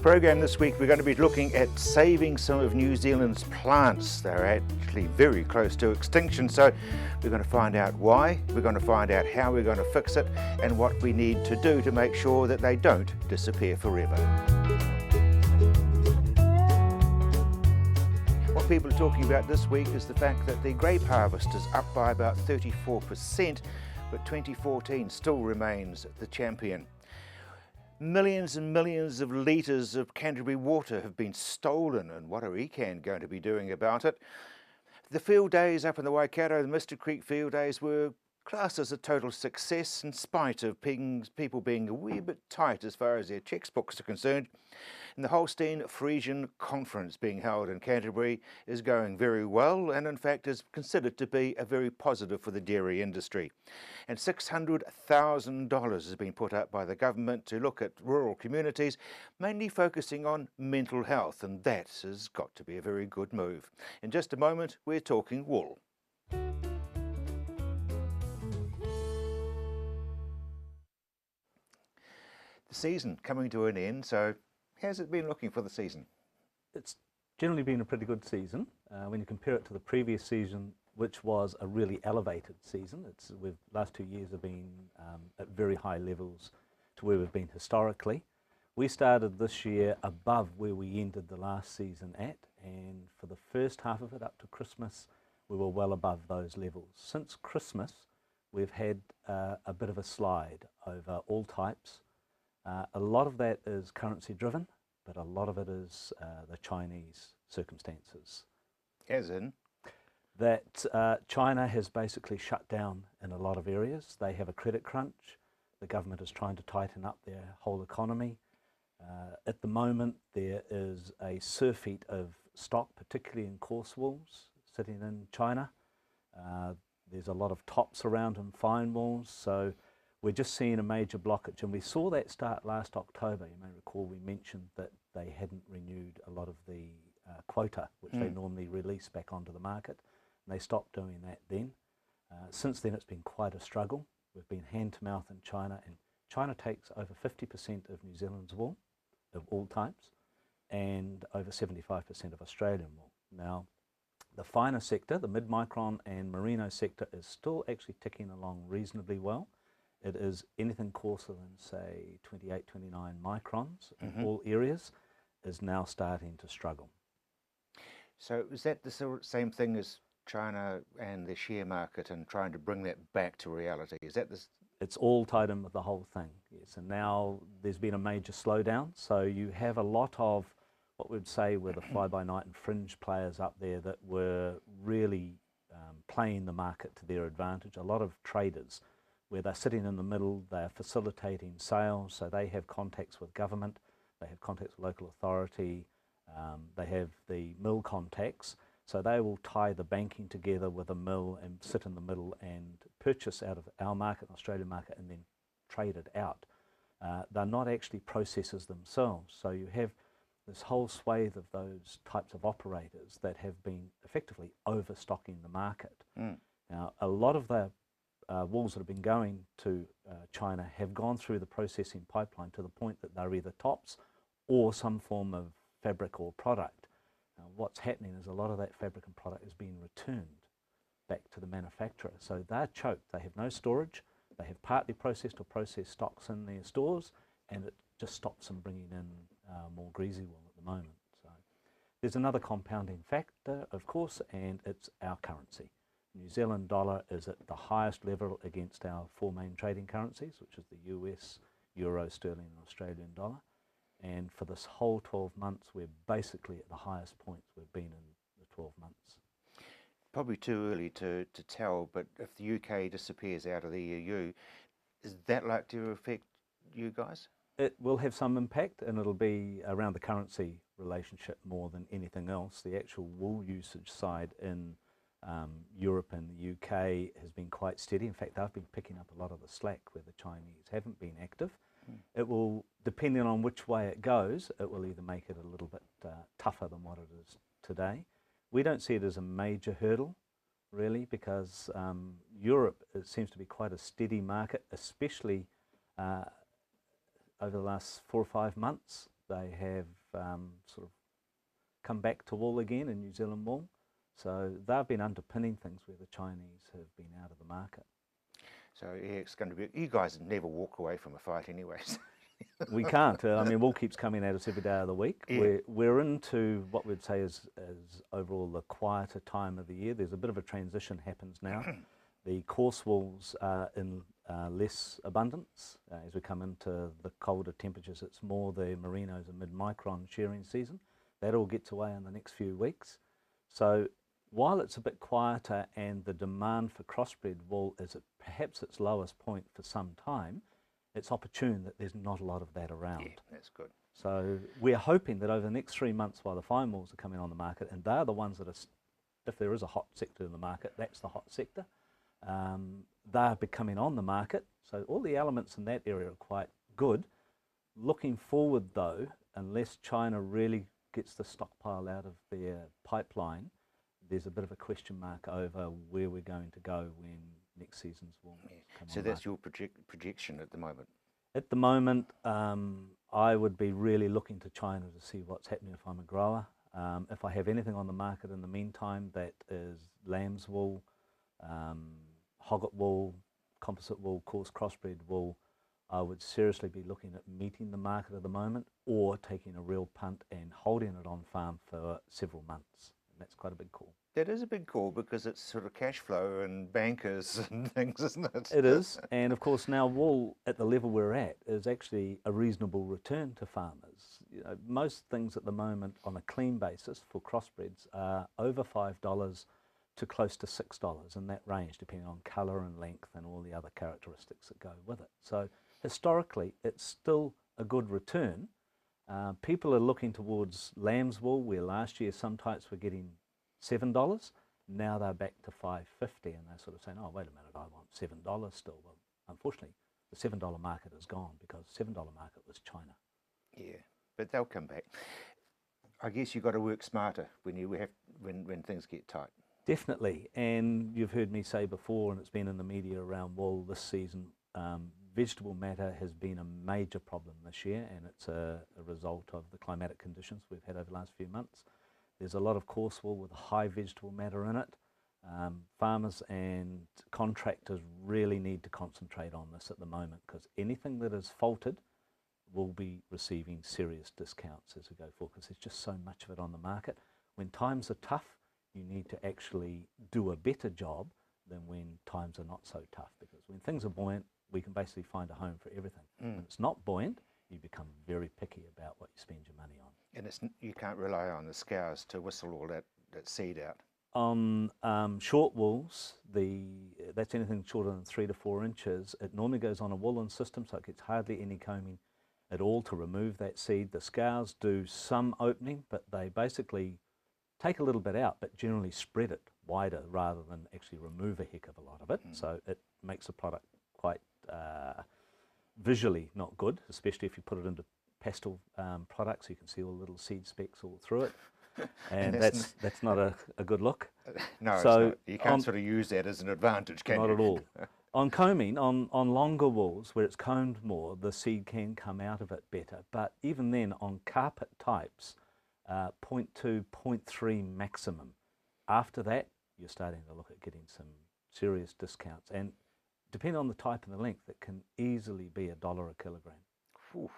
program this week, we're going to be looking at saving some of New Zealand's plants. They're actually very close to extinction, so we're going to find out why, we're going to find out how we're going to fix it, and what we need to do to make sure that they don't disappear forever. What people are talking about this week is the fact that the grape harvest is up by about 34%, but 2014 still remains the champion. Millions and millions of litres of Canterbury water have been stolen, and what are ECAN going to be doing about it? The field days up in the Waikato, the Mr Creek field days, were classed as a total success in spite of people being a wee bit tight as far as their textbooks are concerned. And the Holstein Friesian Conference being held in Canterbury is going very well, and in fact is considered to be a very positive for the dairy industry. And $600,000 has been put up by the government to look at rural communities, mainly focusing on mental health, and that has got to be a very good move. In just a moment, we're talking wool. The season coming to an end, so how's it been looking for the season? It's generally been a pretty good season when you compare it to the previous season, which was a really elevated season. Last 2 years have been at very high levels to where we've been historically. We started this year above where we ended the last season at, and for the first half of it up to Christmas we were well above those levels. Since Christmas we've had a bit of a slide over all types. A lot of that is currency driven, but a lot of it is the Chinese circumstances. As in? That China has basically shut down in a lot of areas. They have a credit crunch. The government is trying to tighten up their whole economy. At the moment there is a surfeit of stock, particularly in coarse wools, sitting in China. There's a lot of tops around in fine wools, so we're just seeing a major blockage, and we saw that start last October. You may recall we mentioned that they hadn't renewed a lot of the quota, which they normally release back onto the market, and they stopped doing that then. Since then it's been quite a struggle. We've been hand to mouth in China, and China takes over 50% of New Zealand's wool, of all types, and over 75% of Australian wool. Now, the finer sector, the mid-micron and merino sector, is still actually ticking along reasonably well. It is anything coarser than, say, 28, 29 microns in all areas is now starting to struggle. So is that the same thing as China and the share market and trying to bring that back to reality? Is that this? It's all tied in with the whole thing, yes. And now there's been a major slowdown. So you have a lot of what we'd say were the fly-by-night and fringe players up there that were really playing the market to their advantage. A lot of traders, where they're sitting in the middle, they're facilitating sales, so they have contacts with government, they have contacts with local authority, they have the mill contacts, so they will tie the banking together with a mill and sit in the middle and purchase out of our market, Australian market, and then trade it out. They're not actually processors themselves, so you have this whole swathe of those types of operators that have been effectively overstocking the market. Now, a lot of the wools that have been going to China have gone through the processing pipeline to the point that they're either tops or some form of fabric or product. Now, what's happening is a lot of that fabric and product is being returned back to the manufacturer. So they're choked. They have no storage. They have partly processed or processed stocks in their stores, and it just stops them bringing in more greasy wool at the moment. So there's another compounding factor, of course, and it's our currency. New Zealand dollar is at the highest level against our four main trading currencies, which is the US, Euro, Sterling and Australian dollar. And for this whole 12 months, we're basically at the highest points we've been in the 12 months. Probably too early to tell, but if the UK disappears out of the EU, is that likely to affect you guys? It will have some impact, and it'll be around the currency relationship more than anything else. The actual wool usage side in Europe and the UK has been quite steady. In fact, they've been picking up a lot of the slack where the Chinese haven't been active. It will, depending on which way it goes, it will either make it a little bit tougher than what it is today. We don't see it as a major hurdle, really, because Europe, it seems to be quite a steady market, especially over the last 4 or 5 months. They have sort of come back to wool again in New Zealand wool. So they've been underpinning things where the Chinese have been out of the market. So yeah, it's going to be, you guys never walk away from a fight anyways. We can't. I mean, wool keeps coming at us every day of the week. Yeah. We're into what we'd say is overall the quieter time of the year. There's a bit of a transition happens now. The coarse wools are in less abundance. As we come into the colder temperatures, it's more the merinos and mid-micron shearing season. That all gets away in the next few weeks. So while it's a bit quieter and the demand for crossbred wool is at perhaps its lowest point for some time, it's opportune that there's not a lot of that around. Yeah, that's good. So we're hoping that over the next 3 months while the fine wools are coming on the market, and they're the ones that are, if there is a hot sector in the market, that's the hot sector. They're becoming on the market, so all the elements in that area are quite good. Looking forward though, unless China really gets the stockpile out of their pipeline, there's a bit of a question mark over where we're going to go when next season's wool come on. So that's your projection at the moment? At the moment, I would be really looking to China to see what's happening if I'm a grower. If I have anything on the market in the meantime that is lamb's wool, hogget wool, composite wool, coarse crossbred wool, I would seriously be looking at meeting the market at the moment or taking a real punt and holding it on farm for several months. And that's quite a big call. That is a big call because it's sort of cash flow and bankers and things, isn't it? It is, and of course now wool at the level we're at is actually a reasonable return to farmers. You know, most things at the moment on a clean basis for crossbreds are over $5 to close to $6 in that range, depending on colour and length and all the other characteristics that go with it. So historically, it's still a good return. People are looking towards lamb's wool, where last year some types were getting $7. Now they're back to $5.50, and they're sort of saying, "Oh, wait a minute, I want $7 still." Well, unfortunately, the $7 market is gone because the $7 market was China. Yeah, but they'll come back. I guess you've got to work smarter when things get tight. Definitely, and you've heard me say before, and it's been in the media around wool this season, vegetable matter has been a major problem this year, and it's a result of the climatic conditions we've had over the last few months. There's a lot of coarse wool with high vegetable matter in it. Farmers and contractors really need to concentrate on this at the moment, because anything that is faulted will be receiving serious discounts as we go forward, because there's just so much of it on the market. When times are tough, you need to actually do a better job than when times are not so tough, because when things are buoyant, we can basically find a home for everything. When it's not buoyant, you become very picky about what you spend your money on. And you can't rely on the scours to whistle all that seed out. On short wools, that's anything shorter than 3 to 4 inches, it normally goes on a woolen system, so it gets hardly any combing at all to remove that seed. The scours do some opening, but they basically take a little bit out, but generally spread it wider rather than actually remove a heck of a lot of it. So it makes the product quite visually not good, especially if you put it into pastel products. You can see all the little seed specks all through it, and that's not a good look. No, so it's not. You can't sort of use that as an advantage, can you? Not at all. On combing, on longer wools where it's combed more, the seed can come out of it better, but even then on carpet types, 0.2, 0.3 maximum. After that, you're starting to look at getting some serious discounts, and depending on the type and the length, it can easily be $1 a kilogram. Oof.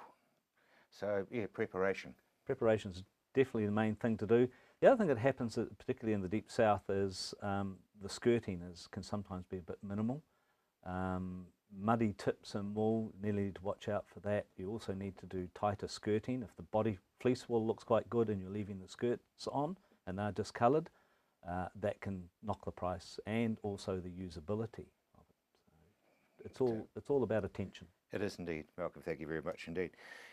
So yeah, preparation. Preparation is definitely the main thing to do. The other thing that happens, particularly in the deep south, is the skirting can sometimes be a bit minimal. Muddy tips and wool, you really need to watch out for that. You also need to do tighter skirting. If the body fleece wool looks quite good and you're leaving the skirts on and they're discoloured, that can knock the price and also the usability of it. So it's all about attention. It is indeed. Malcolm, thank you very much indeed.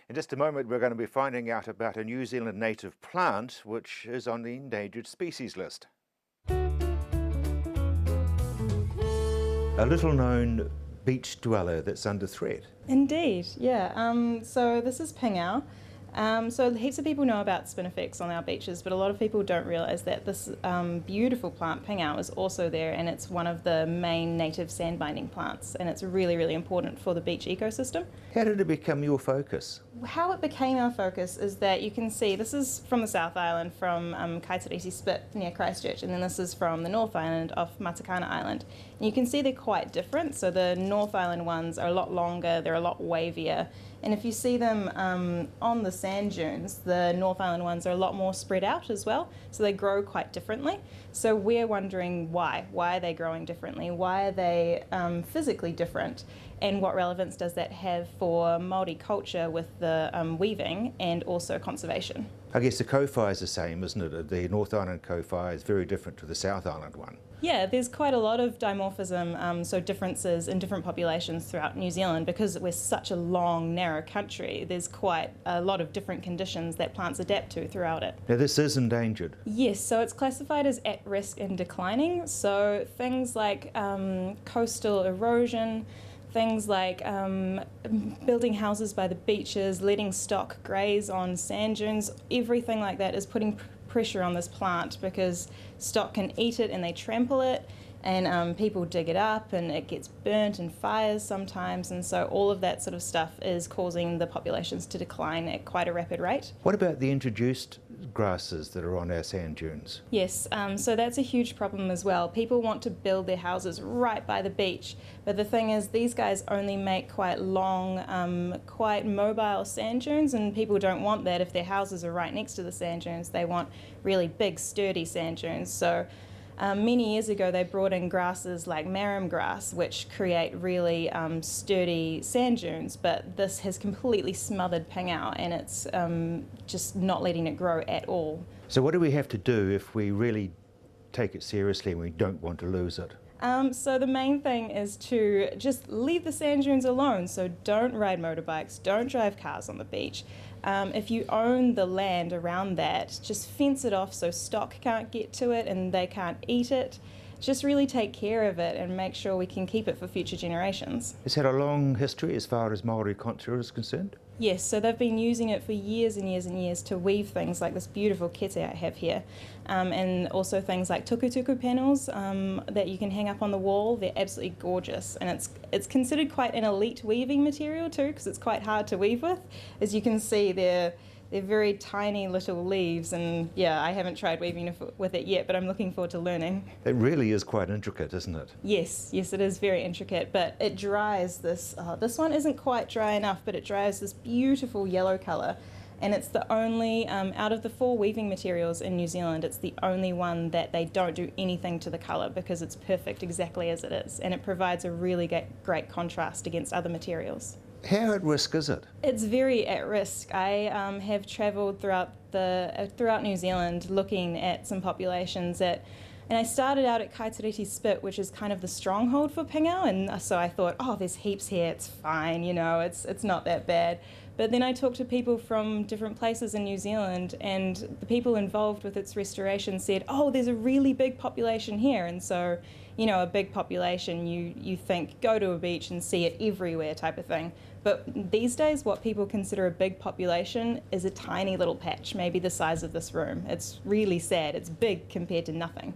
In just a moment, we're going to be finding out about a New Zealand native plant which is on the endangered species list. A little known beach dweller that's under threat. Indeed, yeah. So this is pingao. So heaps of people know about spinifex on our beaches, but a lot of people don't realise that this beautiful plant, pingao, is also there, and it's one of the main native sand-binding plants, and it's really, really important for the beach ecosystem. How did it become your focus? How it became our focus is that you can see, this is from the South Island, from Kaitariti Spit near Christchurch, and then this is from the North Island off Matakana Island. And you can see they're quite different. So the North Island ones are a lot longer, they're a lot wavier. And if you see them on the sand dunes, the North Island ones are a lot more spread out as well. So they grow quite differently. So we're wondering why. Why are they growing differently? Why are they physically different? And what relevance does that have for Māori culture with the weaving and also conservation? I guess the kowhai is the same, isn't it? The North Island kowhai is very different to the South Island one. Yeah, there's quite a lot of dimorphism, so differences in different populations throughout New Zealand. Because we're such a long, narrow country, there's quite a lot of different conditions that plants adapt to throughout it. Now this is endangered. Yes, so it's classified as at risk and declining. So things like coastal erosion, things like building houses by the beaches, letting stock graze on sand dunes, everything like that is putting pressure on this plant because stock can eat it and they trample it, and people dig it up and it gets burnt in fires sometimes, and so all of that sort of stuff is causing the populations to decline at quite a rapid rate. What about the introduced grasses that are on our sand dunes? Yes, so that's a huge problem as well. People want to build their houses right by the beach, but the thing is these guys only make quite long, quite mobile sand dunes, and people don't want that if their houses are right next to the sand dunes. They want really big, sturdy sand dunes. So many years ago they brought in grasses like marram grass, which create really sturdy sand dunes, but this has completely smothered pingao, and it's just not letting it grow at all. So what do we have to do if we really take it seriously and we don't want to lose it? So the main thing is to just leave the sand dunes alone. So don't ride motorbikes, don't drive cars on the beach. If you own the land around that, just fence it off so stock can't get to it and they can't eat it. Just really take care of it and make sure we can keep it for future generations. It's had a long history as far as Māori culture is concerned. Yes, so they've been using it for years and years and years to weave things like this beautiful kete I have here, and also things like tukutuku panels that you can hang up on the wall. They're absolutely gorgeous, and it's considered quite an elite weaving material too, because it's quite hard to weave with. As you can see, they're very tiny little leaves, and yeah, I haven't tried weaving with it yet, but I'm looking forward to learning. It really is quite intricate, isn't it? Yes, it is very intricate, but it dries this one isn't quite dry enough, but it dries this beautiful yellow colour, and it's the only, out of the 4 weaving materials in New Zealand, it's the only one that they don't do anything to the colour because it's perfect exactly as it is, and it provides a really great contrast against other materials. How at risk is it? It's very at risk. I have travelled throughout New Zealand looking at some populations and I started out at Kaitariti Spit, which is kind of the stronghold for pingao, and so I thought, oh, there's heaps here, it's fine, you know, it's not that bad. But then I talked to people from different places in New Zealand, and the people involved with its restoration said, oh, there's a really big population here, and so, you know, a big population, you think, go to a beach and see it everywhere type of thing. But these days, what people consider a big population is a tiny little patch, maybe the size of this room. It's really sad. It's big compared to nothing.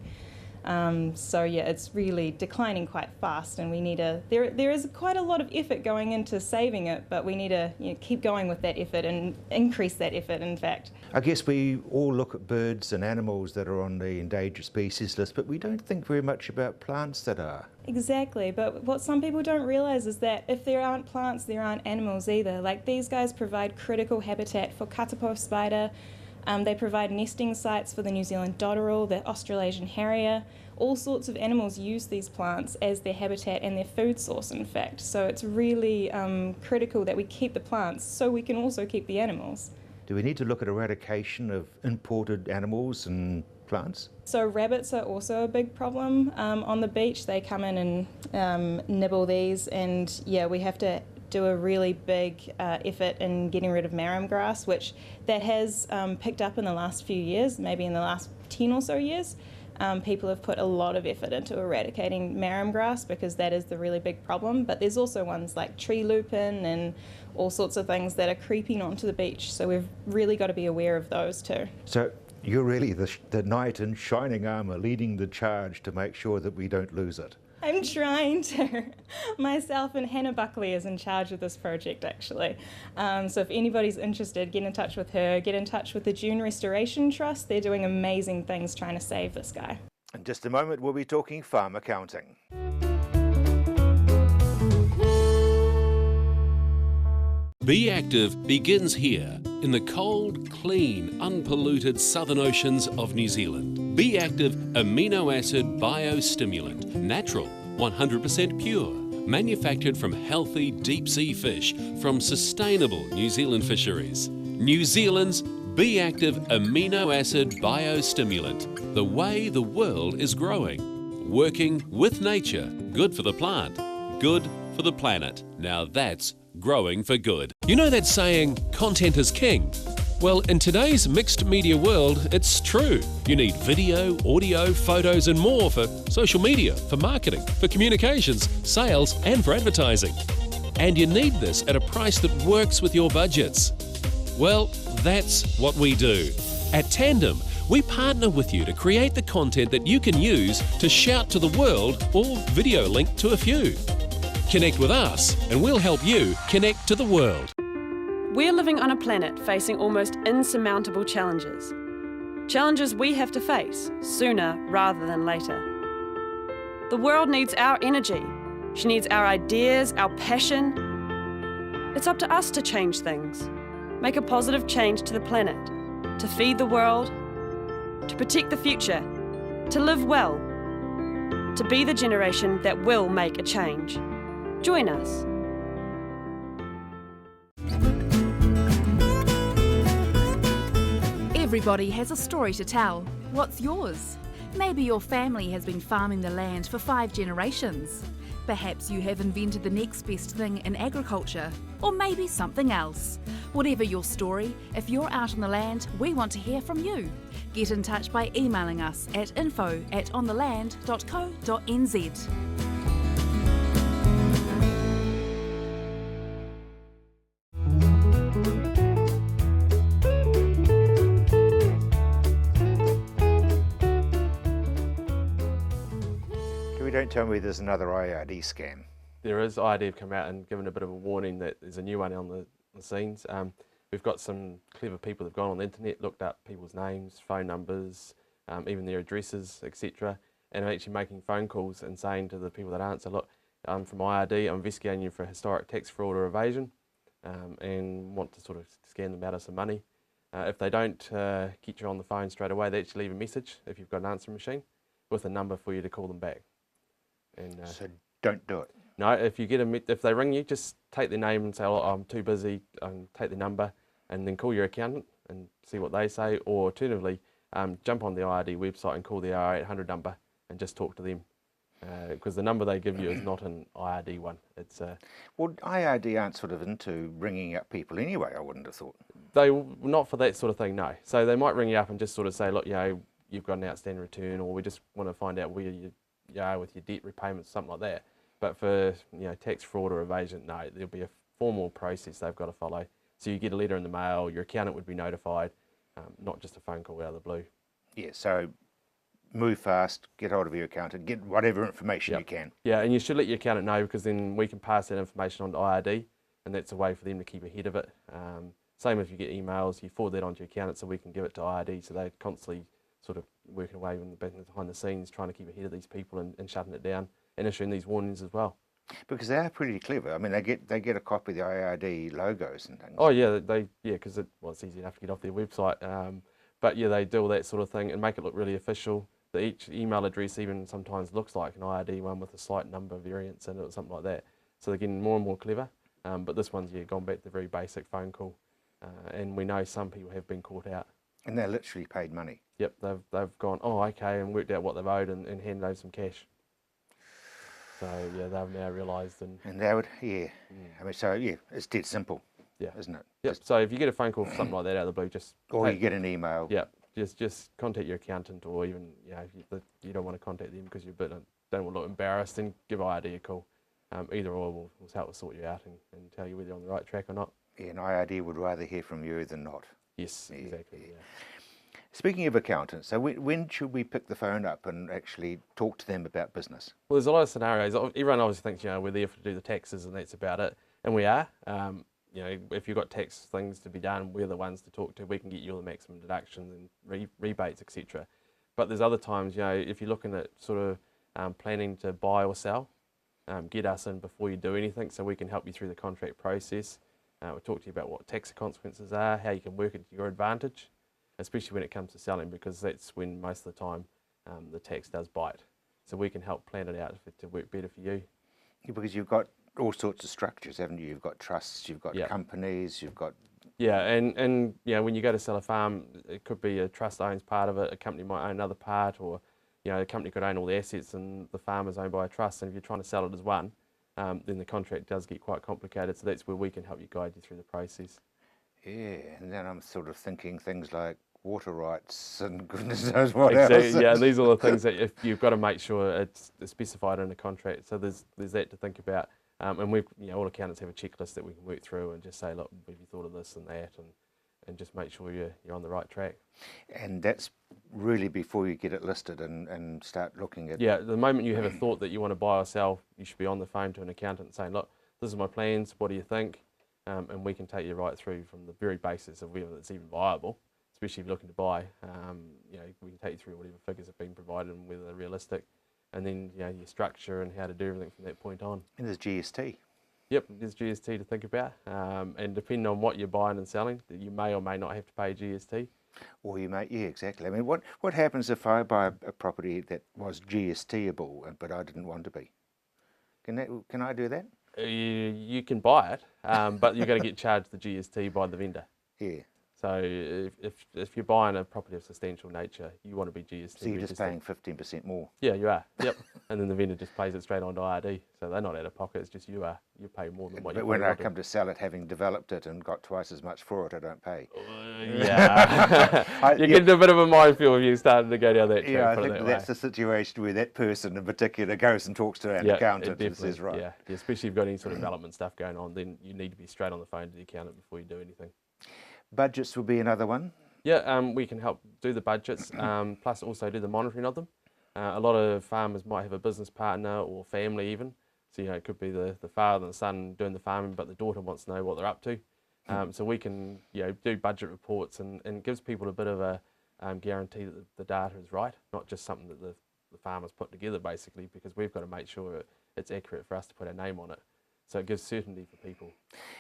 So yeah, it's really declining quite fast, and we need there is quite a lot of effort going into saving it, but we need to keep going with that effort and increase that effort, in fact. I guess we all look at birds and animals that are on the endangered species list, but we don't think very much about plants that are. Exactly, but what some people don't realise is that if there aren't plants, there aren't animals either. Like, these guys provide critical habitat for katapo spider. They provide nesting sites for the New Zealand dotterel, the Australasian harrier. All sorts of animals use these plants as their habitat and their food source, in fact. So it's really critical that we keep the plants so we can also keep the animals. Do we need to look at eradication of imported animals and plants? So rabbits are also a big problem on the beach. They come in and nibble these, and yeah, we have to do a really big effort in getting rid of marram grass, which that has picked up in the last few years, maybe in the last 10 or so years. People have put a lot of effort into eradicating marram grass because that is the really big problem, but there's also ones like tree lupin and all sorts of things that are creeping onto the beach, so we've really got to be aware of those too. So you're really the knight in shining armour leading the charge to make sure that we don't lose it. I'm trying to. Myself and Hannah Buckley is in charge of this project, actually. So if anybody's interested, get in touch with her, get in touch with the Dune Restoration Trust. They're doing amazing things trying to save this guy. In just a moment, we'll be talking farm accounting. Be Active begins here in the cold, clean, unpolluted southern oceans of New Zealand. Be Active amino acid biostimulant, natural, 100% pure, manufactured from healthy deep sea fish from sustainable New Zealand fisheries. New Zealand's Be Active amino acid biostimulant, the way the world is growing. Working with nature, good for the plant, good for the planet. Now that's growing for good. You know that saying, content is king? Well, in today's mixed media world, it's true. You need video, audio, photos and more for social media, for marketing, for communications, sales and for advertising. And you need this at a price that works with your budgets. Well, that's what we do. At Tandem, we partner with you to create the content that you can use to shout to the world or video link to a few. Connect with us and we'll help you connect to the world. We're living on a planet facing almost insurmountable challenges. Challenges we have to face sooner rather than later. The world needs our energy. She needs our ideas, our passion. It's up to us to change things, make a positive change to the planet, to feed the world, to protect the future, to live well, to be the generation that will make a change. Join us. Everybody has a story to tell. What's yours? Maybe your family has been farming the land for 5 generations. Perhaps you have invented the next best thing in agriculture, or maybe something else. Whatever your story, if you're out on the land, we want to hear from you. Get in touch by emailing us at info@ontheland.co.nz. Don't tell me there's another IRD scam. There is. IRD have come out and given a bit of a warning that there's a new one on the scenes. We've got some clever people that have gone on the internet, looked up people's names, phone numbers, even their addresses, etc. and are actually making phone calls and saying to the people that answer, look, I'm from IRD, I'm investigating you for historic tax fraud or evasion, and want to sort of scam them out of some money. If they don't get you on the phone straight away, they actually leave a message, if you've got an answering machine, with a number for you to call them back. And, so don't do it. No, if you get if they ring you, just take their name and say, oh, I'm too busy, take the number, and then call your accountant and see what they say, or alternatively, jump on the IRD website and call the R800 number and just talk to them. Because the number they give you is not an IRD one. It's well, IRD aren't sort of into ringing up people anyway, I wouldn't have thought. They not for that sort of thing, no. So they might ring you up and just sort of say, look, you know, you've got an outstanding return, or we just want to find out where you are with your debt repayments, something like that. But for tax fraud or evasion, no, there'll be a formal process they've got to follow. So you get a letter in the mail, your accountant would be notified, not just a phone call out of the blue. Yeah, so move fast, get hold of your accountant, get whatever information you can. Yeah, and you should let your accountant know, because then we can pass that information on to IRD, and that's a way for them to keep ahead of it. Same if you get emails, you forward that on to your accountant so we can give it to IRD, so they're constantly sort of working away behind the scenes, trying to keep ahead of these people and shutting it down and issuing these warnings as well. Because they are pretty clever. I mean, they get a copy of the IRD logos and things. Oh yeah, because it's easy enough to get off their website. But yeah, they do all that sort of thing and make it look really official. Each email address even sometimes looks like an IRD one with a slight number variance in it or something like that. So they're getting more and more clever. But this one's gone back to the very basic phone call. And we know some people have been caught out. And they're literally paid money. Yep, they've gone, oh okay, and worked out what they've owed and handed over some cash. So yeah, they've now realised and they would, I mean, so yeah, it's dead simple, isn't it? Yep. So if you get a phone call for something like that out of the blue, just you get an email. Yep, just contact your accountant, or even, you know, if you don't want to contact them because you don't want to look embarrassed, then give IRD a call. Either or will help us sort you out and tell you whether you're on the right track or not. Yeah, and IRD would rather hear from you than not. Yes, Yeah, exactly. yeah. Yeah. Speaking of accountants, so when should we pick the phone up and actually talk to them about business? Well, there's a lot of scenarios. Everyone obviously thinks, you know, we're there to do the taxes and that's about it, and we are. You know, if you've got tax things to be done, we're the ones to talk to. We can get you all the maximum deductions and rebates, etc. But there's other times, you know, if you're looking at sort of planning to buy or sell, get us in before you do anything, so we can help you through the contract process. We'll talk to you about what tax consequences are, how you can work it to your advantage, especially when it comes to selling, because that's when most of the time the tax does bite. So we can help plan it out to work better for you. Yeah, because you've got all sorts of structures, haven't you? You've got trusts, you've got companies, you've got... Yeah, and you know, when you go to sell a farm, it could be a trust owns part of it, a company might own another part, or you know, the company could own all the assets and the farm is owned by a trust, and if you're trying to sell it as one, then the contract does get quite complicated, so that's where we can help you, guide you through the process. Yeah, and then I'm sort of thinking things like water rights and goodness knows what else. Yeah, these are the things that if you've got to make sure it's specified in the contract, so there's that to think about. And we've, you know, all accountants have a checklist that we can work through and just say, look, have you thought of this and that, and just make sure you're on the right track. And that's really before you get it listed and start looking at... Yeah, the moment you have a thought that you want to buy or sell, you should be on the phone to an accountant saying, look, this is my plans, what do you think? And we can take you right through from the very basis of whether it's even viable, especially if you're looking to buy. You know, we can take you through whatever figures have been provided and whether they're realistic, and then, you know, your structure and how to do everything from that point on. And there's GST. Yep, there's GST to think about, and depending on what you're buying and selling, you may or may not have to pay GST. Or you may, yeah, exactly. I mean, what happens if I buy a property that was GST-able, but I didn't want to be? Can I do that? You can buy it, but you're going to get charged the GST by the vendor. Yeah. So if you're buying a property of substantial nature, you want to be GST So you're just registered. paying 15% more? Yeah, you are. Yep. And then the vendor just pays it straight onto IRD. So they're not out of pocket, it's just you pay more than what you pay. But when I come to sell it, having developed it and got twice as much for it, I don't pay. Yeah. You get a bit of a minefield if you started to go down that track. Yeah, I think that's the situation where that person in particular goes and talks to an accountant and says, right. Yeah, especially if you've got any sort of development stuff going on, then you need to be straight on the phone to the accountant before you do anything. Budgets will be another one. Yeah, we can help do the budgets, plus also do the monitoring of them. A lot of farmers might have a business partner or family even. So, you know, it could be the father and the son doing the farming, but the daughter wants to know what they're up to. So we can, you know, do budget reports, and it gives people a bit of a guarantee that the data is right, not just something that the farmers put together basically, because we've got to make sure it's accurate for us to put our name on it. So it gives certainty for people.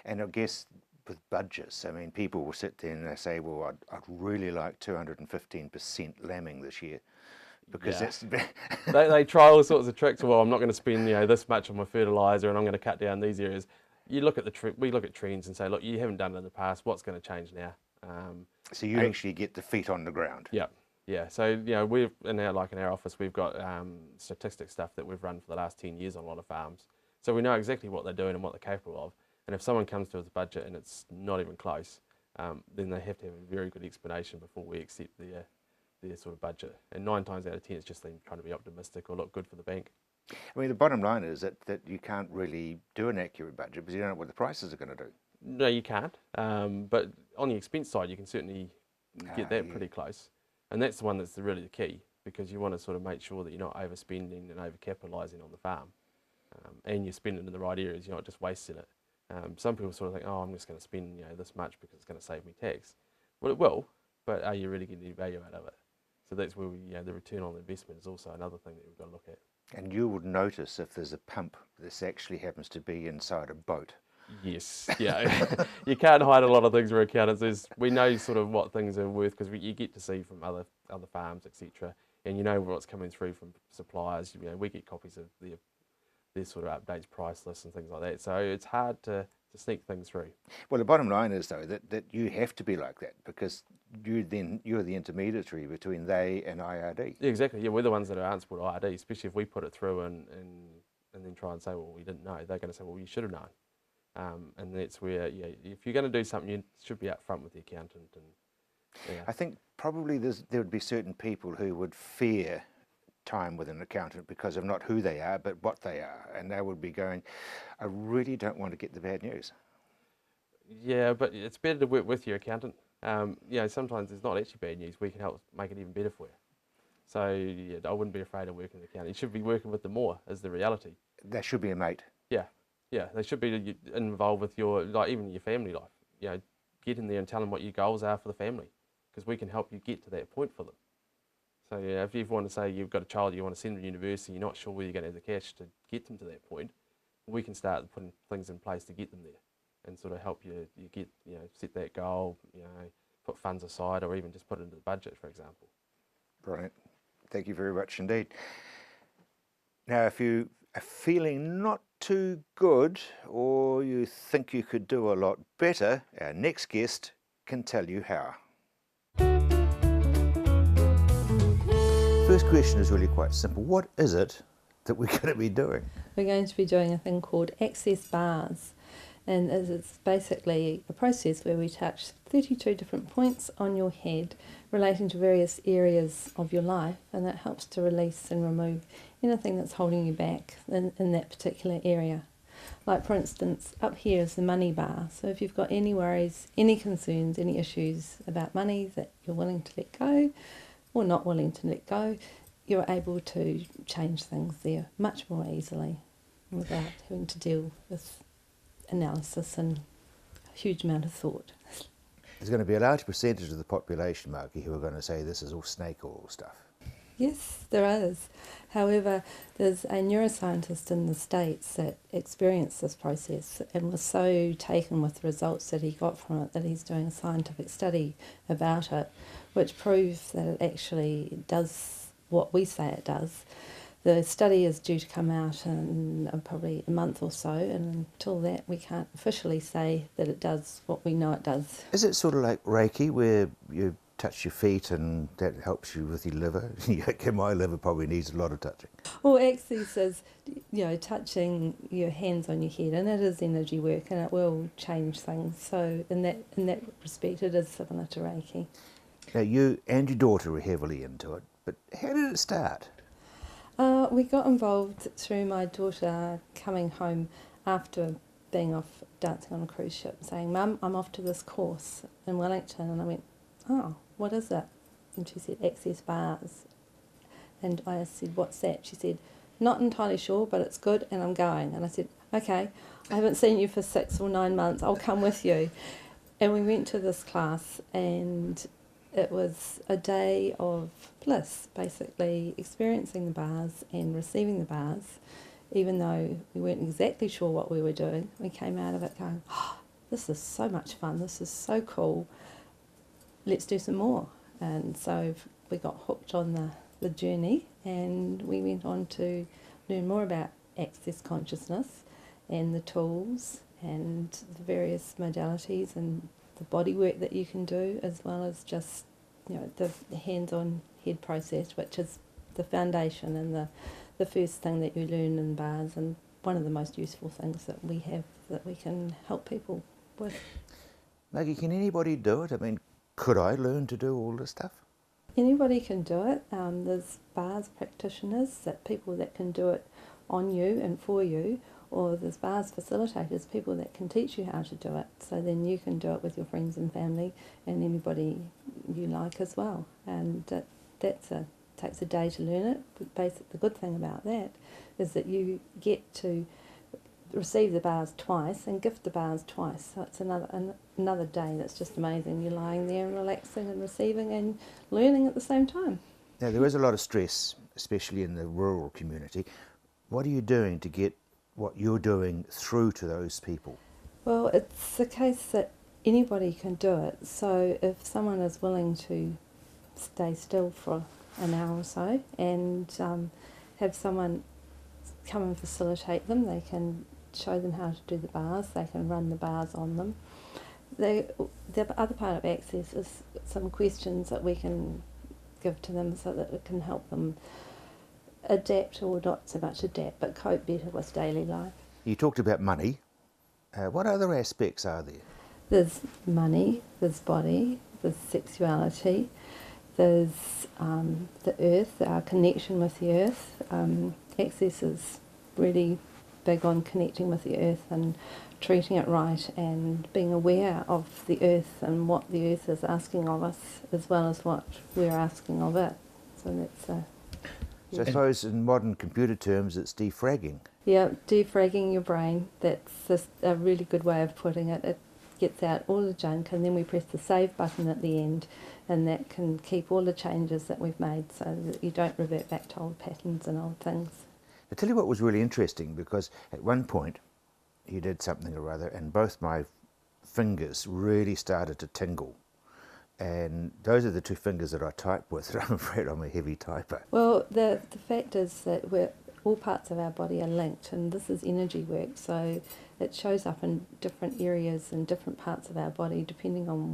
And I guess with budgets, I mean, people will sit there and they say, well, I'd really like 215% lambing this year, because that's... they try all sorts of tricks. Well, I'm not going to spend, you know, this much on my fertiliser, and I'm going to cut down these areas. You look at we look at trends and say, look, you haven't done it in the past. What's going to change now? So you actually get the feet on the ground. Yeah, yeah. So, you know, we've in our office, we've got statistics stuff that we've run for the last 10 years on a lot of farms. So we know exactly what they're doing and what they're capable of. And if someone comes to us with a budget and it's not even close, then they have to have a very good explanation before we accept their sort of budget. And 9 times out of 10, it's just them trying to be optimistic or look good for the bank. I mean, the bottom line is that you can't really do an accurate budget because you don't know what the prices are going to do. No, you can't. But on the expense side, you can certainly get that pretty close. And that's the one that's really the key, because you want to sort of make sure that you're not overspending and overcapitalising on the farm. And you're spending it in the right areas, you're not just wasting it. Some people sort of think, oh, I'm just going to spend, you know, this much because it's going to save me tax. Well, it will, but are you really getting any value out of it? So that's where the return on the investment is also another thing that we've got to look at. And you would notice if there's a pump that actually happens to be inside a boat. Yes, yeah. You can't hide a lot of things for accountants. We know sort of what things are worth because you get to see from other farms, etc. And you know what's coming through from suppliers. You know, we get copies of their sort of updates, price lists and things like that. So it's hard to sneak things through. Well, the bottom line is, though, that you have to be like that, because you're the intermediary between they and IRD. Yeah, exactly. Yeah, we're the ones that are answerable to IRD, especially if we put it through and then try and say, well, we didn't know. They're going to say, well, you should have known. And that's where, yeah, if you're going to do something, you should be up front with the accountant Yeah. I think probably there would be certain people who would fear time with an accountant because of not who they are, but what they are. And they would be going, I really don't want to get the bad news. Yeah, but it's better to work with your accountant. Sometimes it's not actually bad news. We can help make it even better for you. So yeah, I wouldn't be afraid of working with an accountant. You should be working with them more, is the reality. That should be a mate. Yeah, they should be involved with your, even your family life. Get in there and tell them what your goals are for the family, because we can help you get to that point for them. So yeah, if you want to say you've got a child, you want to send them to university, you're not sure where you're going to have the cash to get them to that point, we can start putting things in place to get them there, and sort of help you get, set that goal, put funds aside, or even just put it into the budget, for example. Brilliant. Thank you very much indeed. Now, if you are feeling not too good, or you think you could do a lot better, our next guest can tell you how. First question is really quite simple. What is it that we're going to be doing? We're going to be doing a thing called access bars, and it's basically a process where we touch 32 different points on your head relating to various areas of your life, and that helps to release and remove anything that's holding you back in that particular area. Like, for instance, up here is the money bar. So if you've got any worries, any concerns, any issues about money that you're willing to let go or not willing to let go, you're able to change things there much more easily without having to deal with analysis and a huge amount of thought. There's going to be a large percentage of the population, Marky, who are going to say this is all snake oil stuff. Yes, there is. However, there's a neuroscientist in the States that experienced this process and was so taken with the results that he got from it that he's doing a scientific study about it, which proves that it actually does what we say it does. The study is due to come out in probably a month or so, and until that we can't officially say that it does what we know it does. Is it sort of like Reiki, where you touch your feet and that helps you with your liver? My liver probably needs a lot of touching. Well, access is, touching your hands on your head, and it is energy work, and it will change things. So in that respect, it is similar to Reiki. Now, you and your daughter are heavily into it, but how did it start? We got involved through my daughter coming home after being off dancing on a cruise ship, saying, "Mum, I'm off to this course in Wellington," and I went, "Oh, what is it?" And she said, "Access bars." And I said, "What's that?" She said, "Not entirely sure, but it's good and I'm going." And I said, "Okay, I haven't seen you for 6 or 9 months, I'll come with you." And we went to this class, and it was a day of bliss, basically experiencing the bars and receiving the bars. Even though we weren't exactly sure what we were doing, we came out of it going, "Oh, this is so much fun, this is so cool, let's do some more." And so we got hooked on the journey, and we went on to learn more about access consciousness and the tools and the various modalities and the body work that you can do, as well as just the hands-on head process, which is the foundation and the first thing that you learn in bars, and one of the most useful things that we have that we can help people with. Maggie, can anybody do it? I mean, could I learn to do all this stuff? Anybody can do it. There's bars practitioners, people that can do it on you and for you, or there's bars facilitators, people that can teach you how to do it, so then you can do it with your friends and family and anybody you like as well. And takes a day to learn it. But the good thing about that is that you get to receive the bars twice and gift the bars twice, so it's another day that's just amazing. You're lying there and relaxing and receiving and learning at the same time. Now, there is a lot of stress, especially in the rural community. What are you doing to get what you're doing through to those people? Well, it's a case that anybody can do it. So if someone is willing to stay still for an hour or so and have someone come and facilitate them, they can show them how to do the bars, they can run the bars on them. The other part of access is some questions that we can give to them so that it can help them adapt, or not so much adapt, but cope better with daily life. You talked about money. What other aspects are there? There's money, there's body, there's sexuality, there's the earth, our connection with the earth. Access is really big on connecting with the earth and treating it right and being aware of the earth and what the earth is asking of us as well as what we're asking of it. So that's a... So I suppose in modern computer terms it's defragging. Yeah, defragging your brain, that's just a really good way of putting it. It gets out all the junk and then we press the save button at the end, and that can keep all the changes that we've made so that you don't revert back to old patterns and old things. I'll tell you what was really interesting, because at one point you did something or other and both my fingers really started to tingle. And those are the two fingers that I type with. I'm afraid I'm a heavy typer. Well, the fact is that all parts of our body are linked, and this is energy work, so it shows up in different areas and different parts of our body depending on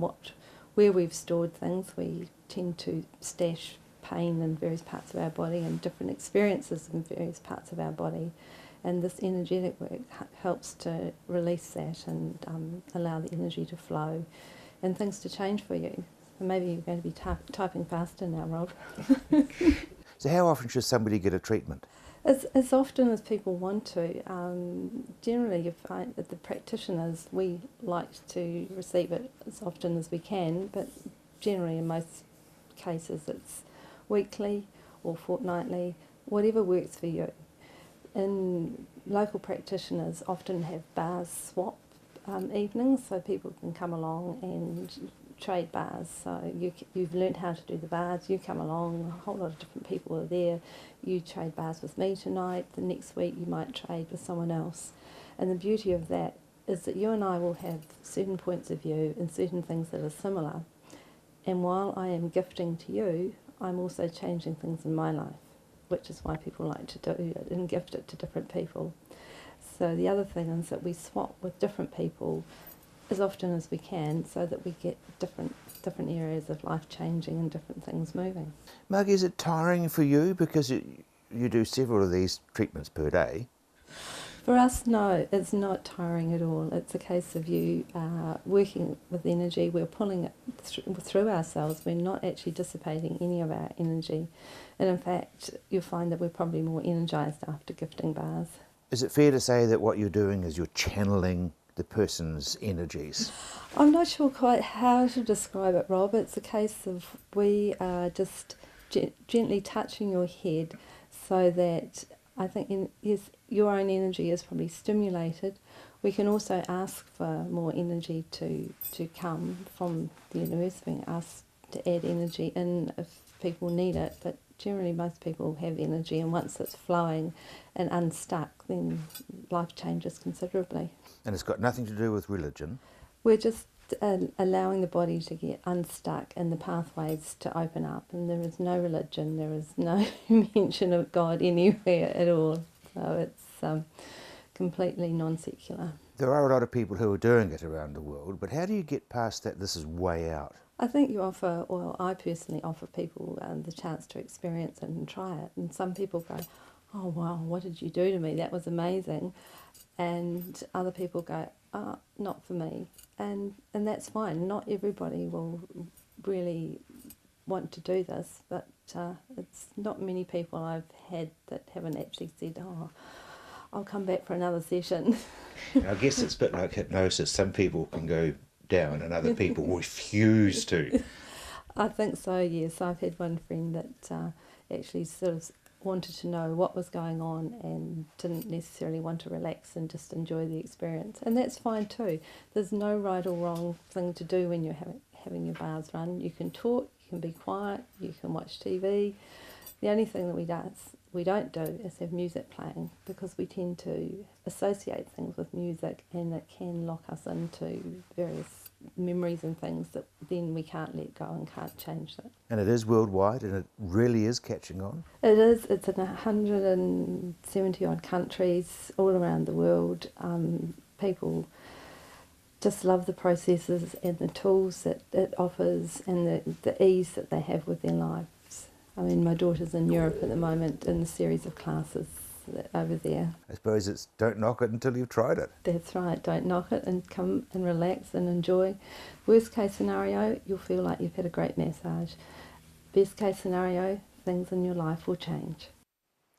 where we've stored things. We tend to stash pain in various parts of our body and different experiences in various parts of our body, and this energetic work helps to release that and allow the energy to flow and things to change for you. And maybe you're going to be typing faster now, Rob. So how often should somebody get a treatment? As often as people want to. Generally, you find that the practitioners, we like to receive it as often as we can, but generally in most cases it's weekly or fortnightly, whatever works for you. And local practitioners often have bars swap evenings, so people can come along and trade bars. So you've learnt how to do the bars, you come along, a whole lot of different people are there, you trade bars with me tonight, the next week you might trade with someone else. And the beauty of that is that you and I will have certain points of view and certain things that are similar, and while I am gifting to you, I'm also changing things in my life, which is why people like to do it and gift it to different people. So the other thing is that we swap with different people as often as we can so that we get different areas of life changing and different things moving. Marg, is it tiring for you, because you do several of these treatments per day? For us, no, it's not tiring at all. It's a case of you working with energy. We're pulling it through ourselves. We're not actually dissipating any of our energy. And in fact, you'll find that we're probably more energised after gifting bars. Is it fair to say that what you're doing is you're channeling the person's energies? I'm not sure quite how to describe it, Rob. It's a case of we are just gently touching your head so that I think yes, your own energy is probably stimulated. We can also ask for more energy to come from the universe. We can ask to add energy in if people need it, but generally most people have energy, and once it's flowing and unstuck, then life changes considerably. And it's got nothing to do with religion? We're just allowing the body to get unstuck and the pathways to open up, and there is no religion, there is no mention of God anywhere at all, so it's completely non-secular. There are a lot of people who are doing it around the world, but how do you get past that this is way out? I think you offer, well, I personally offer people the chance to experience it and try it, and some people go, oh wow, what did you do to me, that was amazing, and other people go, oh, not for me, and that's fine. Not everybody will really want to do this, but it's not many people I've had that haven't actually said, oh, I'll come back for another session. I guess it's a bit like hypnosis. Some people can go down and other people refuse to. I think so, yes. I've had one friend that actually sort of wanted to know what was going on and didn't necessarily want to relax and just enjoy the experience. And that's fine too. There's no right or wrong thing to do when you're having your bars run. You can talk, you can be quiet, you can watch TV. The only thing that we don't do is have music playing, because we tend to associate things with music and it can lock us into various memories and things that then we can't let go and can't change that. And it is worldwide, and it really is catching on? It is. It's in 170 odd countries all around the world. People just love the processes and the tools that it offers and the ease that they have with their lives. I mean, my daughter's in Europe at the moment in a series of classes over there. I suppose it's don't knock it until you've tried it. That's right, don't knock it and come and relax and enjoy. Worst case scenario, you'll feel like you've had a great massage. Best case scenario, things in your life will change.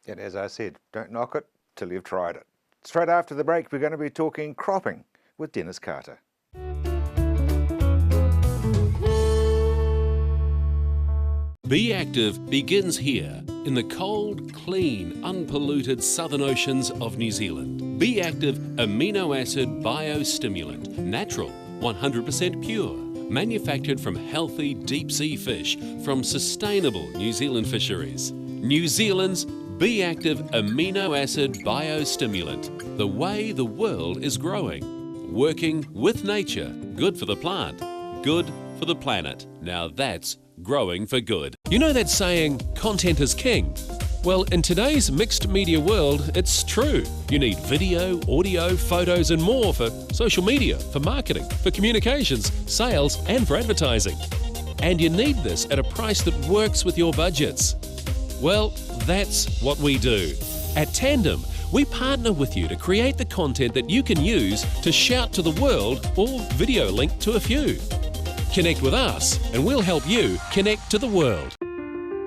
And as I said, don't knock it till you've tried it. Straight after the break, we're going to be talking cropping with Dennis Carter. Be Active begins here in the cold, clean, unpolluted southern oceans of New Zealand. Be Active amino acid biostimulant, natural, 100% pure, manufactured from healthy deep sea fish from sustainable New Zealand fisheries. New Zealand's Be Active amino acid biostimulant, the way the world is growing. Working with nature, good for the plant, good for the planet. Now that's growing for good. You know that saying, content is king? Well, in today's mixed media world, it's true. You need video, audio, photos and more for social media, for marketing, for communications, sales and for advertising. And you need this at a price that works with your budgets. Well, that's what we do. At Tandem, we partner with you to create the content that you can use to shout to the world or video link to a few. Connect with us and we'll help you connect to the world.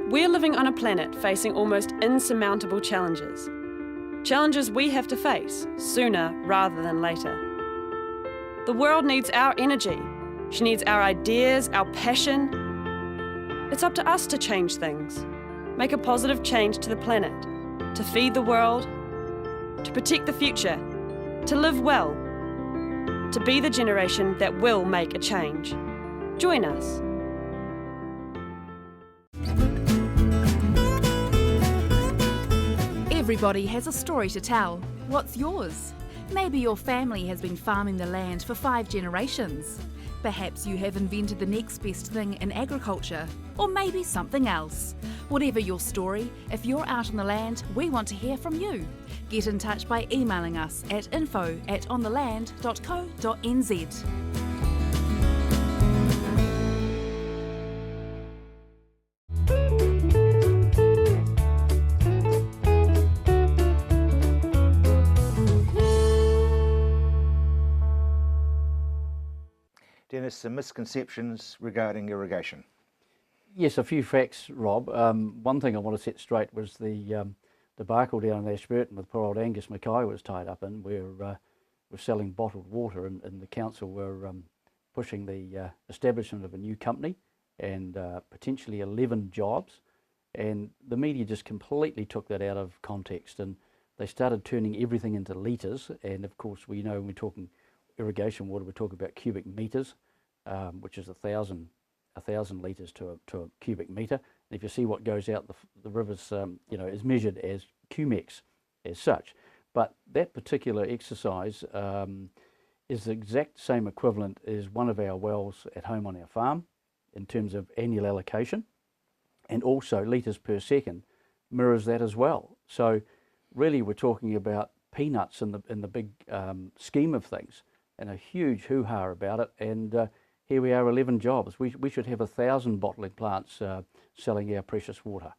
We're living on a planet facing almost insurmountable challenges. Challenges we have to face sooner rather than later. The world needs our energy. She needs our ideas, our passion. It's up to us to change things, make a positive change to the planet, to feed the world, to protect the future, to live well, to be the generation that will make a change. Join us. Everybody has a story to tell. What's yours? Maybe your family has been farming the land for 5 generations. Perhaps you have invented the next best thing in agriculture, or maybe something else. Whatever your story, if you're out on the land, we want to hear from you. Get in touch by emailing us at info@ontheland.co.nz. Dennis, some misconceptions regarding irrigation. Yes, a few facts, Rob. One thing I want to set straight was the debacle down in Ashburton with poor old Angus Mackay was tied up in, where we're selling bottled water, and the council were pushing the establishment of a new company and potentially 11 jobs, and the media just completely took that out of context, and they started turning everything into litres. And of course, we know when we're talking irrigation water, we're talking about cubic metres, which is 1,000 litres to a cubic metre. And if you see what goes out the rivers, is measured as cumex as such. But that particular exercise is the exact same equivalent as one of our wells at home on our farm in terms of annual allocation, and also litres per second mirrors that as well. So really we're talking about peanuts in the big scheme of things, and a huge hoo-ha about it. And here we are, 11 jobs. We should have 1,000 bottling plants selling our precious water.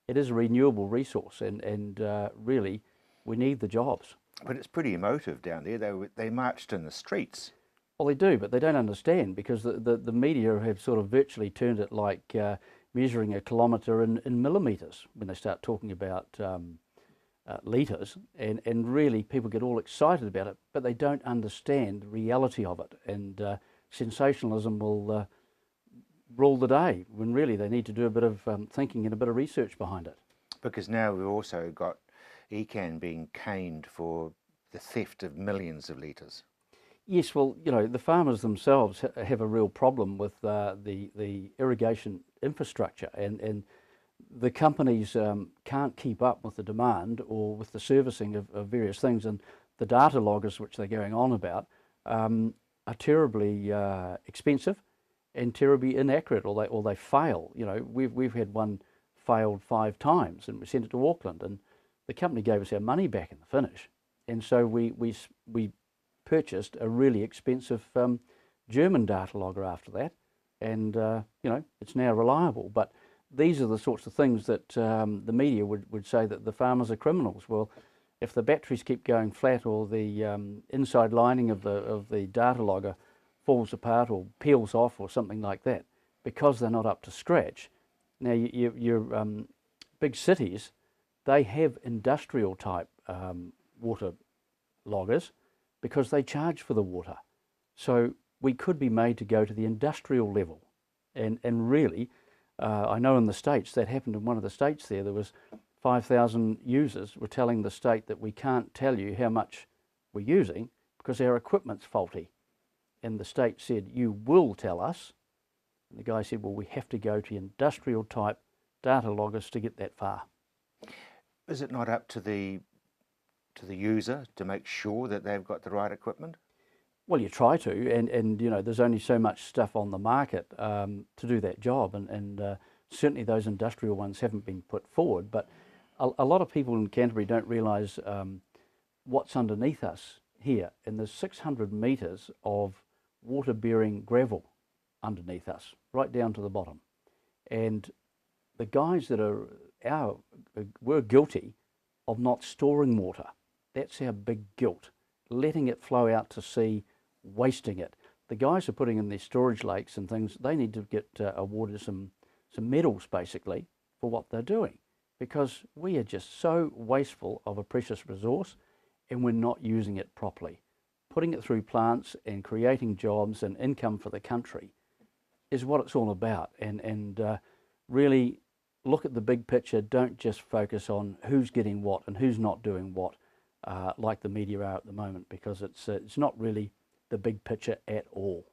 It is a renewable resource, and really we need the jobs. But it's pretty emotive down there. They marched in the streets. Well, they do, but they don't understand, because the media have sort of virtually turned it like measuring a kilometre in millimetres when they start talking about litres, and really people get all excited about it, but they don't understand the reality of it, and sensationalism will rule the day, when really they need to do a bit of thinking and a bit of research behind it. Because now we've also got ECAN being caned for the theft of millions of litres. Yes, well, the farmers themselves have a real problem with the irrigation infrastructure, and the companies can't keep up with the demand or with the servicing of various things, and the data loggers which they're going on about are terribly expensive and terribly inaccurate, or they fail. We've had one failed 5 times, and we sent it to Auckland, and the company gave us our money back in the finish. And so we purchased a really expensive German data logger after that, and it's now reliable. But these are the sorts of things that the media would say that the farmers are criminals. Well, if the batteries keep going flat, or the inside lining of the data logger falls apart or peels off or something like that, because they're not up to scratch. Now, your big cities, they have industrial type water loggers because they charge for the water. So we could be made to go to the industrial level. And really, I know in the States, that happened in one of the states there was 5,000 users were telling the state that we can't tell you how much we're using because our equipment's faulty. And the state said, you will tell us. And the guy said, well, we have to go to industrial type data loggers to get that far. Is it not up to the user to make sure that they've got the right equipment? Well, you try to, and you know, there's only so much stuff on the market to do that job, and certainly those industrial ones haven't been put forward. But a lot of people in Canterbury don't realise what's underneath us here, and there's 600 metres of water-bearing gravel underneath us, right down to the bottom. And the guys that were guilty of not storing water. That's our big guilt, letting it flow out to sea, wasting it. The guys are putting in their storage lakes and things, they need to get awarded some medals basically for what they're doing, because we are just so wasteful of a precious resource and we're not using it properly. Putting it through plants and creating jobs and income for the country is what it's all about, and really look at the big picture. Don't just focus on who's getting what and who's not doing what, like the media are at the moment, because it's not really the big picture at all.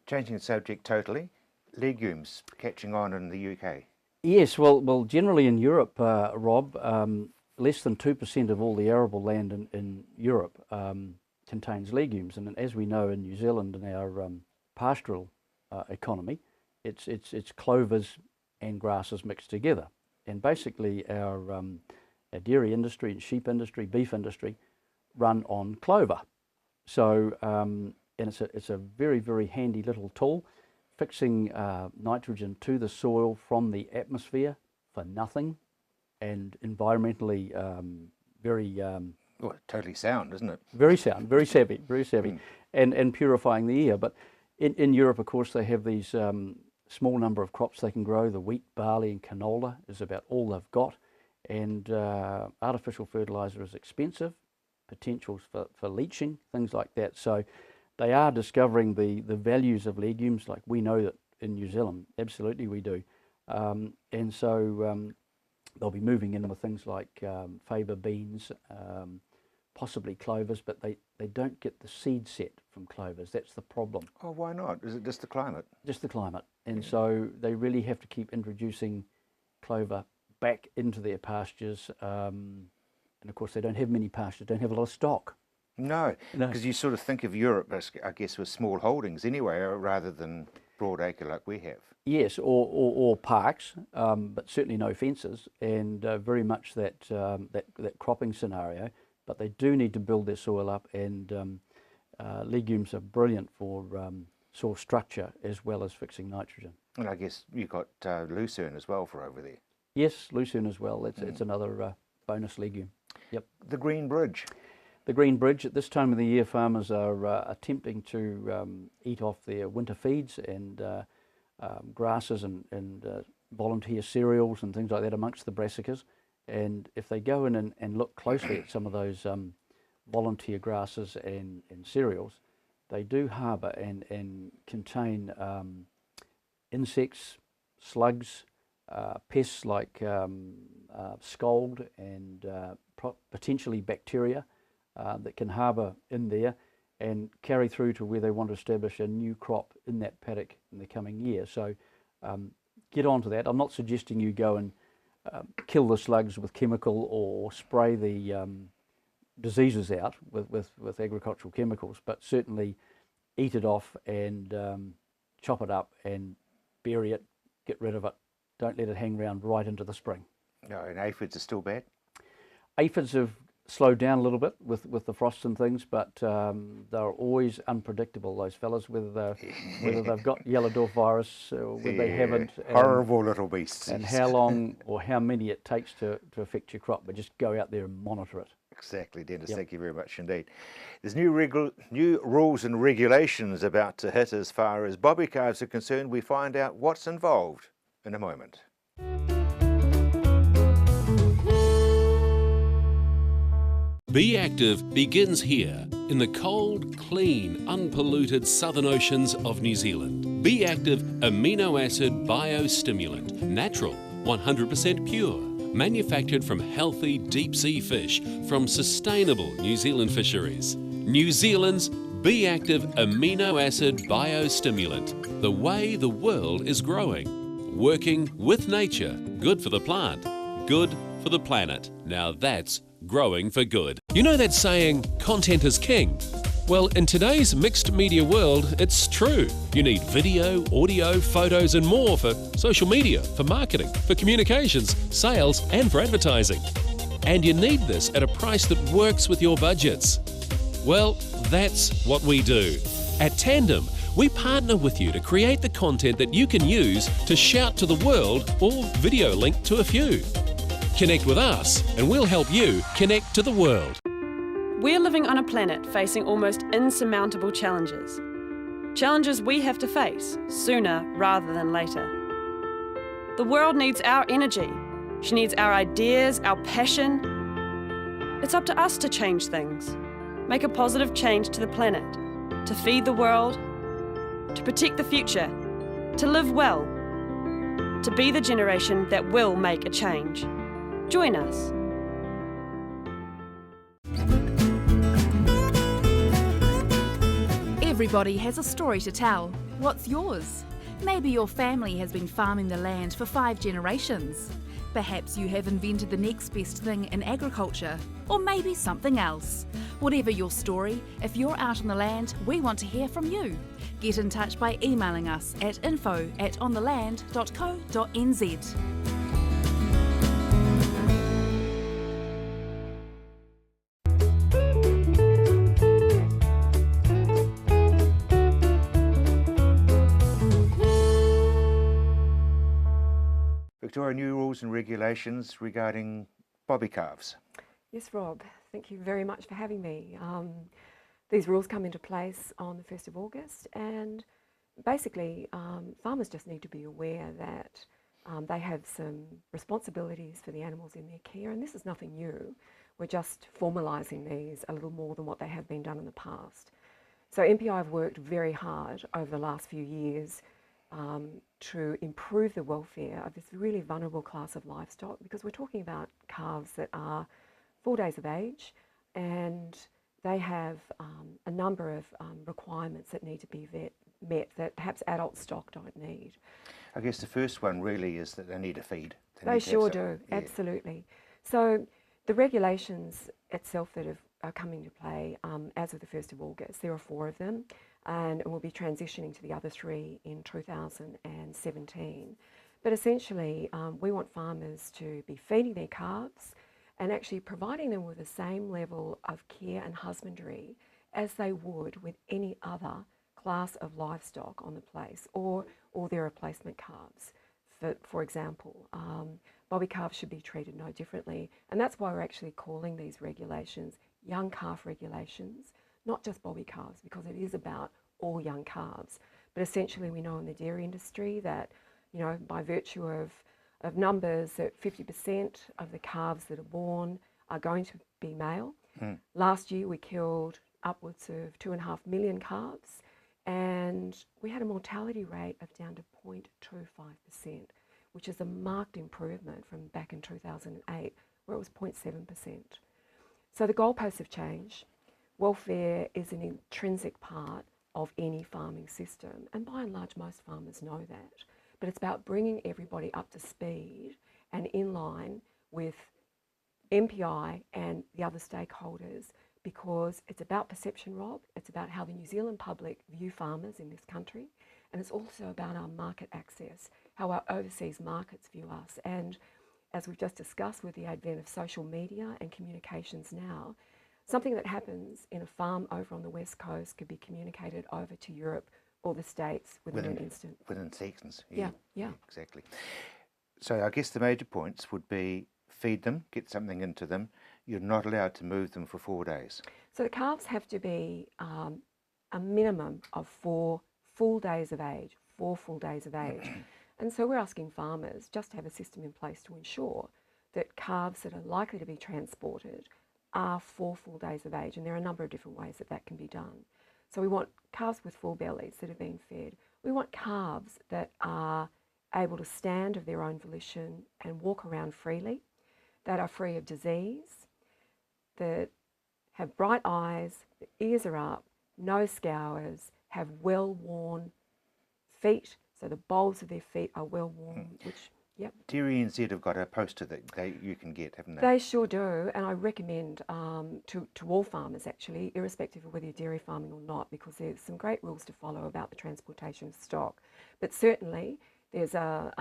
Changing the subject totally, legumes catching on in the UK. Yes, well, generally in Europe, Rob, less than 2% of all the arable land in Europe contains legumes, and as we know in New Zealand, in our pastoral economy, it's clovers and grasses mixed together, and basically our dairy industry and sheep industry, beef industry, run on clover. So and it's a very, very handy little tool, fixing nitrogen to the soil from the atmosphere for nothing, and environmentally very well, totally sound, isn't it? Very sound, very savvy, very savvy, and purifying the air. But in Europe, of course, they have these small number of crops they can grow. The wheat, barley and canola is about all they've got, and artificial fertiliser is expensive, potentials for leaching, things like that. So they are discovering the values of legumes, like we know that in New Zealand, absolutely we do. And so they'll be moving in with things like faba beans, possibly clovers, but they don't get the seed set from clovers. That's the problem. Oh, why not? Is it just the climate? Just the climate. And so they really have to keep introducing clover back into their pastures. And of course, they don't have many pastures, don't have a lot of stock. No, because you sort of think of Europe, as, I guess, with small holdings anyway, rather than broad acre like we have. Yes, or parks, but certainly no fences, and very much that cropping scenario. But they do need to build their soil up, and legumes are brilliant for soil structure as well as fixing nitrogen. And I guess you've got lucerne as well for over there. Yes, lucerne as well. It's another bonus legume. Yep. The green bridge. The green bridge. At this time of the year, farmers are attempting to eat off their winter feeds and grasses and volunteer cereals and things like that amongst the brassicas. And if they go in and look closely at some of those volunteer grasses and cereals, they do harbour and contain insects, slugs, pests like scald and potentially bacteria that can harbour in there and carry through to where they want to establish a new crop in that paddock in the coming year. So get onto that. I'm not suggesting you go and kill the slugs with chemical or spray the diseases out with agricultural chemicals, but certainly eat it off and chop it up and bury it, get rid of it. Don't let it hang around right into the spring. No, and aphids are still bad? Aphids have slowed down a little bit with the frost and things, but they're always unpredictable, those fellas, whether they've got yellow dwarf virus or whether they haven't. Horrible little beasts. And how long or how many it takes to affect your crop, but just go out there and monitor it. Exactly, Dennis. Yep. Thank you very much indeed. There's new rules and regulations about to hit as far as bobby calves are concerned. We find out what's involved in a moment. Be Active begins here in the cold, clean, unpolluted southern oceans of New Zealand. Be Active amino acid biostimulant, natural, 100% pure, manufactured from healthy deep sea fish from sustainable New Zealand fisheries. New Zealand's Be Active amino acid biostimulant, the way the world is growing. Working with nature, good for the plant, good for the planet. Now that's growing for good. You know that saying, content is king? Well, in today's mixed media world, it's true. You need video, audio, photos and more for social media, for marketing, for communications, sales and for advertising. And you need this at a price that works with your budgets. Well, that's what we do. At Tandem, we partner with you to create the content that you can use to shout to the world or video link to a few. Connect with us and we'll help you connect to the world. We're living on a planet facing almost insurmountable challenges. Challenges we have to face sooner rather than later. The world needs our energy. She needs our ideas, our passion. It's up to us to change things, make a positive change to the planet, to feed the world, to protect the future, to live well, to be the generation that will make a change. Join us. Everybody has a story to tell. What's yours? Maybe your family has been farming the land for 5 generations. Perhaps you have invented the next best thing in agriculture, or maybe something else. Whatever your story, if you're out on the land, we want to hear from you. Get in touch by emailing us at info@ontheland.co.nz. Victoria, new rules and regulations regarding bobby calves. Yes, Rob, thank you very much for having me. These rules come into place on the 1st of August, and basically farmers just need to be aware that they have some responsibilities for the animals in their care, and this is nothing new. We're just formalising these a little more than what they have been done in the past. So MPI have worked very hard over the last few years to improve the welfare of this really vulnerable class of livestock, because we're talking about calves that are 4 days of age, and they have a number of requirements that need to be met that perhaps adult stock don't need. I guess the first one really is that they need a feed. They sure do, absolutely. So the regulations itself that are coming to play as of the 1st of August, there are 4 of them, and we'll be transitioning to the other 3 in 2017. But essentially, we want farmers to be feeding their calves and actually providing them with the same level of care and husbandry as they would with any other class of livestock on the place, or their replacement calves. For example, bobby calves should be treated no differently, and that's why we're actually calling these regulations young calf regulations, not just bobby calves, because it is about all young calves. But essentially, we know in the dairy industry that, you know, by virtue of numbers, that 50% of the calves that are born are going to be male. Last year, we killed upwards of 2.5 million calves, and we had a mortality rate of down to 0.25%, which is a marked improvement from back in 2008, where it was 0.7%. So the goalposts have changed. Welfare is an intrinsic part of any farming system, and by and large most farmers know that. But it's about bringing everybody up to speed and in line with MPI and the other stakeholders, because it's about perception, Rob. It's about how the New Zealand public view farmers in this country, and it's also about our market access, how our overseas markets view us. And as we've just discussed with the advent of social media and communications now, something that happens in a farm over on the West Coast could be communicated over to Europe or the States within an instant. Within seconds. Yeah, yeah. Exactly. So I guess the major points would be feed them, get something into them. You're not allowed to move them for 4 days. So the calves have to be a minimum of 4 full days of age, 4 full days of age. And so we're asking farmers just to have a system in place to ensure that calves that are likely to be transported are 4 full days of age. And there are a number of different ways that that can be done. So we want calves with full bellies that have been fed. We want calves that are able to stand of their own volition and walk around freely, that are free of disease, that have bright eyes, the ears are up, no scours, have well-worn feet, so the bowls of their feet are well-worn, which, yep. Dairy NZ have got a poster that you can get, haven't they? They sure do, and I recommend to all farmers actually, irrespective of whether you're dairy farming or not, because there's some great rules to follow about the transportation of stock. But certainly there's a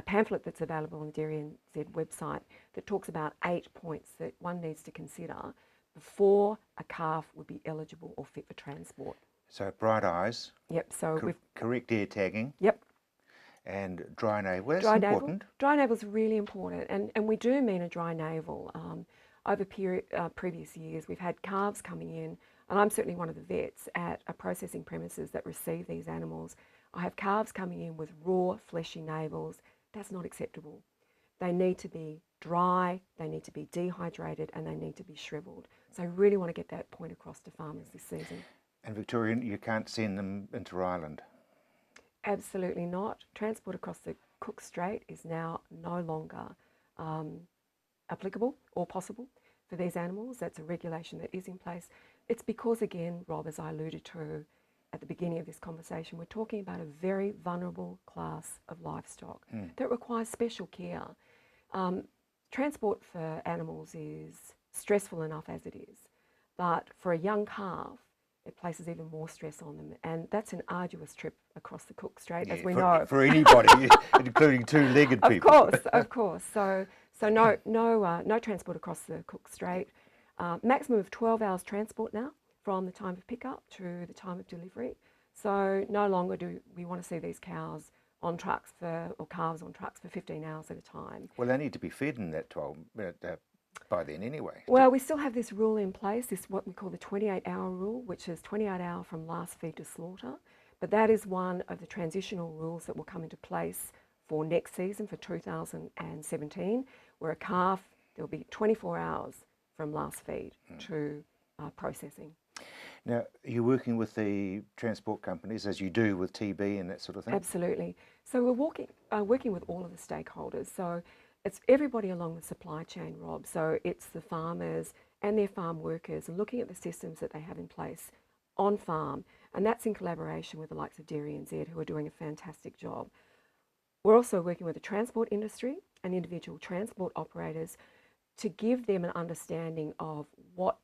pamphlet that's available on the Dairy NZ website that talks about 8 points that one needs to consider before a calf would be eligible or fit for transport. So bright eyes. Yep. So we've correct ear tagging. Yep. And dry navel. That's dry important. Navel. Dry navel is really important, and we do mean a dry navel. Over previous years, we've had calves coming in, and I'm certainly one of the vets at a processing premises that receive these animals. I have calves coming in with raw, fleshy navels. That's not acceptable. They need to be dry, they need to be dehydrated, and they need to be shriveled. So I really want to get that point across to farmers this season. And Victoria, you can't send them into Ireland? Absolutely not. Transport across the Cook Strait is now no longer applicable or possible for these animals. That's a regulation that is in place. It's because, again, Rob, as I alluded to at the beginning of this conversation, we're talking about a very vulnerable class of livestock that requires special care. Transport for animals is stressful enough as it is, but for a young calf, it places even more stress on them, and that's an arduous trip across the Cook Strait, as we know. For anybody, including two-legged people. Of course. So no transport across the Cook Strait. Maximum of 12 hours transport now from the time of pickup to the time of delivery. So no longer do we want to see these cows on trucks or calves on trucks for 15 hours at a time. Well, they need to be fed in that 12 by then anyway. Well, we still have this rule in place, this what we call the 28-hour rule, which is 28 hours from last feed to slaughter. But that is one of the transitional rules that will come into place for next season, for 2017, where a calf, there'll be 24 hours from last feed to processing. Now, you're working with the transport companies as you do with TB and that sort of thing? Absolutely. So we're working with all of the stakeholders. So it's everybody along the supply chain, Rob. So it's the farmers and their farm workers, and looking at the systems that they have in place on farm. And that's in collaboration with the likes of Dairy NZ, who are doing a fantastic job. We're also working with the transport industry and individual transport operators to give them an understanding of what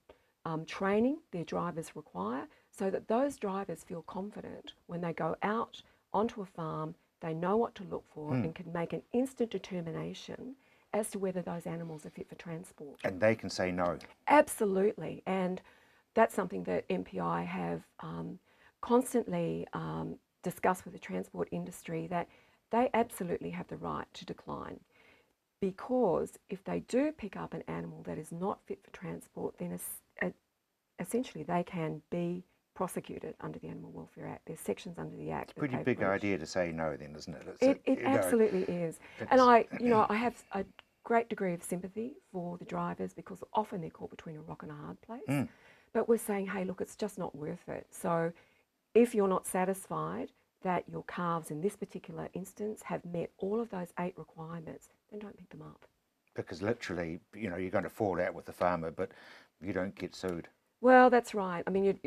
training their drivers require, so that those drivers feel confident when they go out onto a farm. They know what to look for and can make an instant determination as to whether those animals are fit for transport. And they can say no. Absolutely. And that's something that MPI have constantly discussed with the transport industry, that they absolutely have the right to decline. Because if they do pick up an animal that is not fit for transport, then essentially they can be prosecuted under the Animal Welfare Act. There's sections under the Act. It's a pretty big idea to say no then, isn't it? It absolutely is. And I have a great degree of sympathy for the drivers, because often they're caught between a rock and a hard place. But we're saying, hey, look, it's just not worth it. So if you're not satisfied that your calves in this particular instance have met all of those 8 requirements, then don't pick them up. Because literally, you're going to fall out with the farmer, but you don't get sued. Well, that's right. I mean,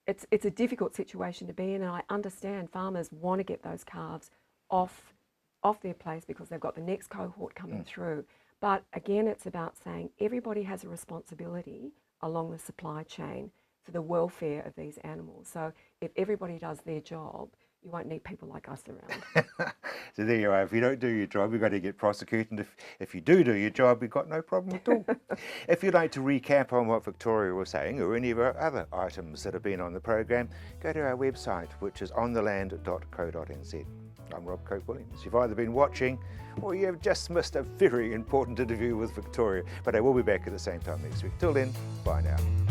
it's a difficult situation to be in, and I understand farmers want to get those calves off their place because they've got the next cohort coming through. But again, it's about saying everybody has a responsibility along the supply chain for the welfare of these animals. So if everybody does their job, you won't need people like us around. So there you are. If you don't do your job, you've got to get prosecuted. If you do your job, you've got no problem at all. If you'd like to recap on what Victoria was saying, or any of our other items that have been on the program, go to our website, which is ontheland.co.nz. I'm Rob Cope-Williams. You've either been watching or you've just missed a very important interview with Victoria. But I will be back at the same time next week. Till then, bye now.